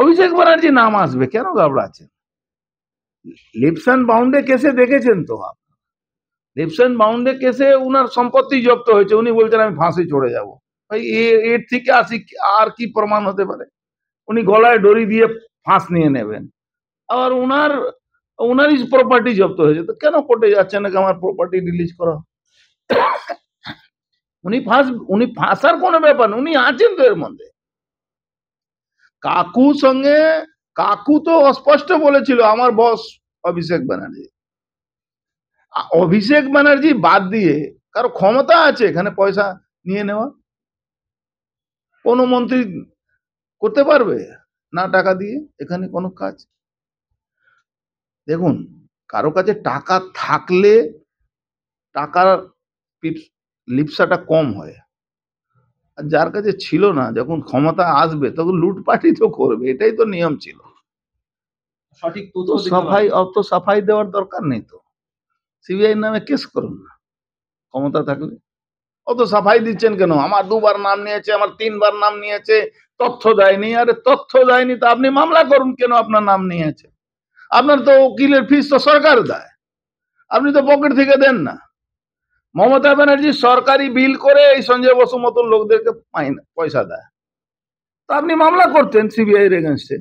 অভিষেক ব্যানার্জি নাম আসবে, কেন ঘাবড়াচ্ছেন? লিপস অ্যান্ড বাউন্ডে কেসে দেখেছেন তো আপনি, লিপস অ্যান্ড বাউন্ডে কেসে উনার সম্পত্তি জব্দ হয়েছে, উনি বলছেন আমি ফাঁসি চড়ে যাব। ভাই এর থেকে আর কি প্রমাণ হতে পারে? উনি গলায় দড়ি দিয়ে ফাঁস নিয়ে নেবেন, আবার উনারই প্রপার্টি জব্দ হয়েছে, তো কেন কোর্টে যাচ্ছেন নাকি আমার প্রপার্টি রিলিজ করা? উনি ফাঁসার কোনো ব্যাপার না, উনি আছেন তো এর মধ্যে। কাকু তো স্পষ্ট বলেছিল আমার বস অভিষেক ব্যানার্জি। অভিষেক ব্যানার্জি বাদ দিয়ে কারো ক্ষমতা আছে এখানে পয়সা নিয়ে নেওয়া? কোন মন্ত্রী করতে পারবে না টাকা দিয়ে এখানে কোনো কাজ? দেখুন, কারো কাছে টাকা থাকলে টাকার লিপসাটা কম হয়, আর যার কাছে ছিল না, যখন ক্ষমতা আসবে তখন লুটপাটই তো করবে, এটাই তো নিয়ম ছিল। সঠিক অত সাফাই দেওয়ার দরকার নেই তো, সিবিআই নামে কেস করুন না ক্ষমতা থাকলে। অত সাফাই দিচ্ছেন কেন? আমার 2বার নাম নিয়েছে, আমার 3বার নাম নিয়েছে, তথ্য দেয়নি। আরে তথ্য দেয়নি তো আপনি মামলা করুন, কেন আপনার নাম নিয়েছে? আপনার তো উকিলের ফিস তো সরকার দেয়, আপনি তো পকেট থেকে দেন না। মমতা ব্যানার্জি সরকারি বিল করে এই সঞ্জয় বসু মতন লোকদেরকে পয়সা দেয়, তো আপনি মামলা করতেন সিবিআই এর এগেনস্টে।